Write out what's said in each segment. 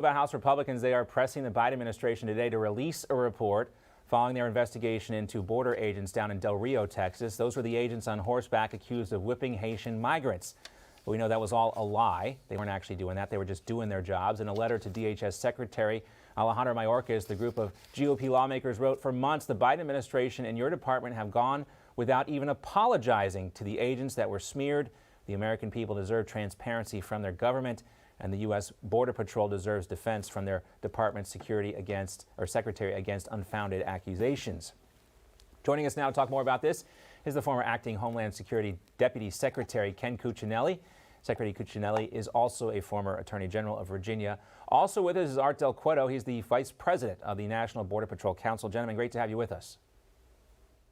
About House Republicans, they are pressing the Biden administration today to release a report following their investigation into border agents down in Del Rio, Texas. Those were the agents on horseback accused of whipping Haitian migrants. But we know that was all a lie. They weren't actually doing that. They were just doing their jobs. In a letter to DHS Secretary Alejandro Mayorkas, the group of GOP lawmakers wrote, "For months, the Biden administration and your department have gone without even apologizing to the agents that were smeared. The American people deserve transparency from their government, and the U.S. Border Patrol deserves defense from their department's secretary against unfounded accusations." Joining us now to talk more about this is the former acting Homeland Security Deputy Secretary Ken Cuccinelli. Secretary Cuccinelli is also a former Attorney General of Virginia. Also with us is Art Del Cueto. He's the Vice President of the National Border Patrol Council. Gentlemen, great to have you with us.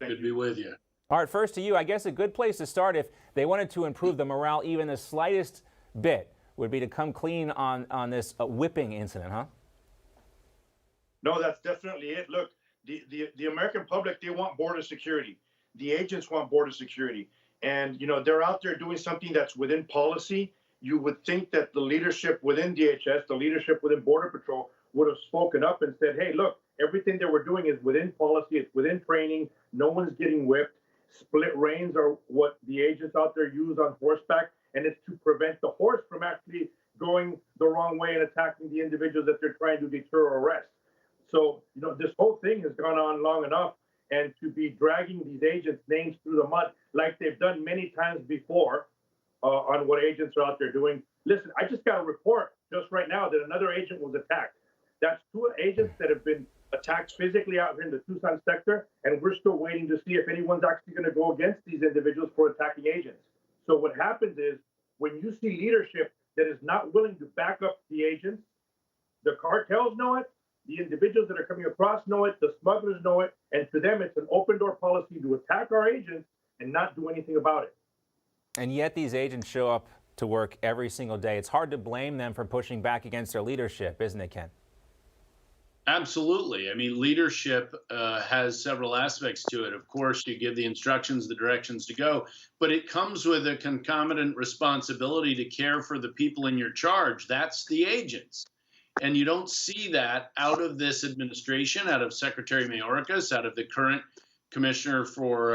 Good to be with you. Art, first to you. I guess a good place to start, if they wanted to improve the morale even the slightest bit, would be to come clean on this whipping incident, huh? No, that's definitely it. Look, the American public, they want border security. The agents want border security. And, you know, they're out there doing something that's within policy. You would think that the leadership within DHS, the leadership within Border Patrol would have spoken up and said, hey, look, everything that we're doing is within policy. It's within training. No one's getting whipped. Split reins are what the agents out there use on horseback. And it's to prevent the horse from actually going the wrong way and attacking the individuals that they're trying to deter or arrest. So, you know, this whole thing has gone on long enough, and to be dragging these agents' names through the mud like they've done many times before on what agents are out there doing. Listen, I just got a report just right now that another agent was attacked. That's 2 agents that have been attacked physically out here in the Tucson sector, and we're still waiting to see if anyone's actually going to go against these individuals for attacking agents. So what happens is, when you see leadership that is not willing to back up the agents, the cartels know it, the individuals that are coming across know it, the smugglers know it, and to them it's an open door policy to attack our agents and not do anything about it. And yet these agents show up to work every single day. It's hard to blame them for pushing back against their leadership, isn't it, Ken? Absolutely. I mean, leadership has several aspects to it. Of course, you give the instructions, the directions to go, but it comes with a concomitant responsibility to care for the people in your charge. That's the agents. And you don't see that out of this administration, out of Secretary Mayorkas, out of the current commissioner for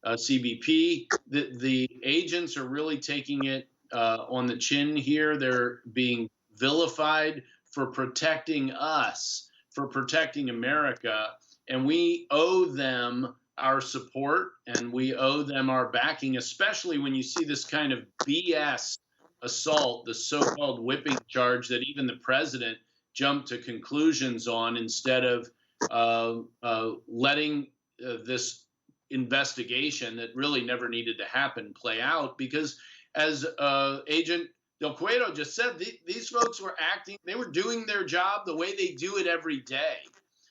CBP. The agents are really taking it on the chin here. They're being vilified for protecting us, for protecting America, and we owe them our support and we owe them our backing, especially when you see this kind of BS assault, the so-called whipping charge that even the president jumped to conclusions on instead of letting this investigation that really never needed to happen play out. Because as Agent Del Cueto just said, these folks were acting, they were doing their job the way they do it every day.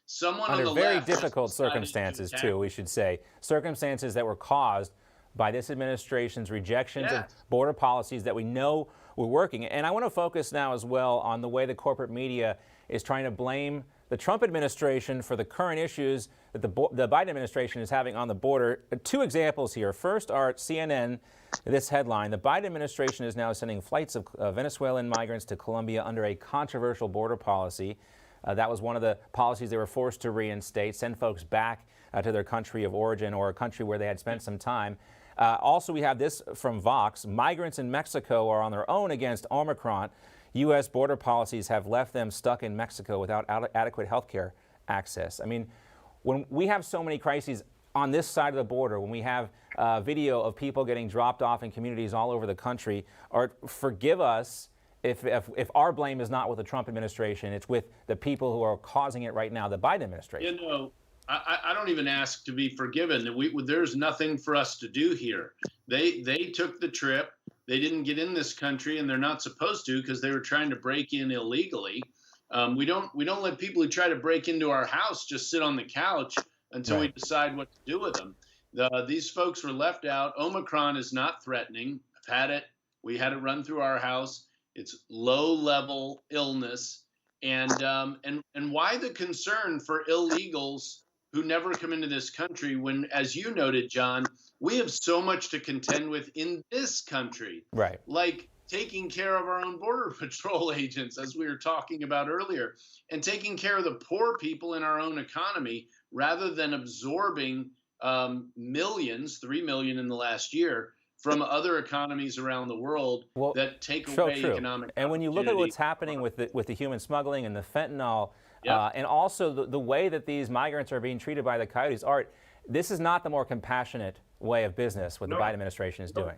Someone under on the very left difficult circumstances, too, we should say. Circumstances that were caused by this administration's rejections of border policies that we know were working. And I want to focus now as well on the way the corporate media is trying to blame the Trump administration for the current issues that the Biden administration is having on the border. 2 examples here. First are CNN, this headline: the Biden administration is now sending flights of Venezuelan migrants to Colombia under a controversial border policy. That was one of the policies they were forced to reinstate, send folks back to their country of origin or a country where they had spent some time. Also, we have this from Vox: migrants in Mexico are on their own against Omicron. U.S. border policies have left them stuck in Mexico without adequate health care access. I mean, when we have so many crises on this side of the border, when we have video of people getting dropped off in communities all over the country, or forgive us if our blame is not with the Trump administration, it's with the people who are causing it right now, the Biden administration. You know, I don't even ask to be forgiven. There's nothing for us to do here. They took the trip. They didn't get in this country, and they're not supposed to because they were trying to break in illegally. We don't let people who try to break into our house just sit on the couch until we decide what to do with them. These folks were left out. Omicron is not threatening. I've had it. We had it run through our house. It's low-level illness, and why the concern for illegals who never come into this country when, as you noted, John, we have so much to contend with in this country. Right. Like taking care of our own Border Patrol agents, as we were talking about earlier, and taking care of the poor people in our own economy rather than absorbing millions, 3 million in the last year, from other economies around the world that take away economic And when you look at what's happening with the human smuggling and the fentanyl, and also the way that these migrants are being treated by the coyotes, Art, this is not the more compassionate way of business what the Biden administration is doing.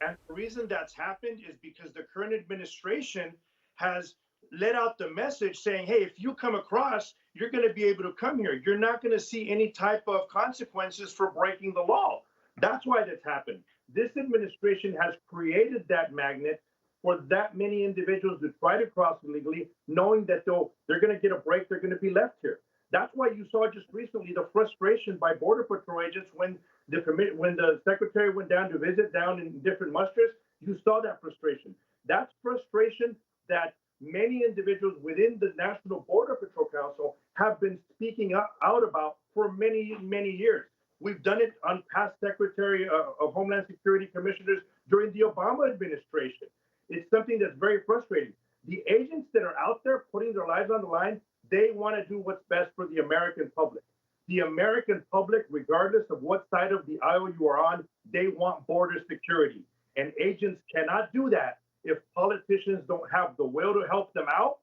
And the reason that's happened is because the current administration has let out the message saying, hey, if you come across, you're going to be able to come here. You're not going to see any type of consequences for breaking the law. That's why that's happened. This administration has created that magnet for that many individuals to try to cross illegally, knowing that they're going to get a break, they're going to be left here. That's why you saw just recently the frustration by Border Patrol agents when the secretary went down to visit down in different musters. You saw that frustration. That's frustration that many individuals within the National Border Patrol Council have been speaking out about for many, many years. We've done it on past Secretary of Homeland Security commissioners during the Obama administration. It's something that's very frustrating. The agents that are out there putting their lives on the line, they want to do what's best for the American public. The American public, regardless of what side of the aisle you are on, they want border security. And agents cannot do that if politicians don't have the will to help them out.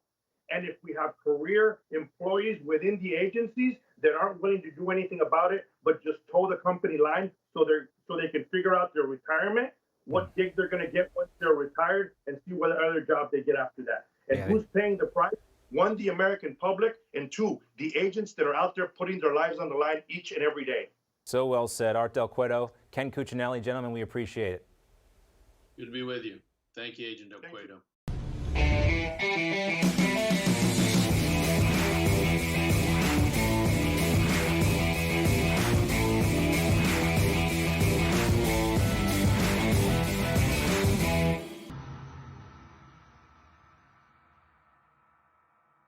And if we have career employees within the agencies that aren't willing to do anything about it, but just toe the company line so they can figure out their retirement, what gig they're going to get once they're retired, and see what other job they get after that. And who's paying the price? One, the American public, and two, the agents that are out there putting their lives on the line each and every day. So well said. Art Del Cueto, Ken Cuccinelli, gentlemen, we appreciate it. Good to be with you. Thank you, Agent Del Cueto.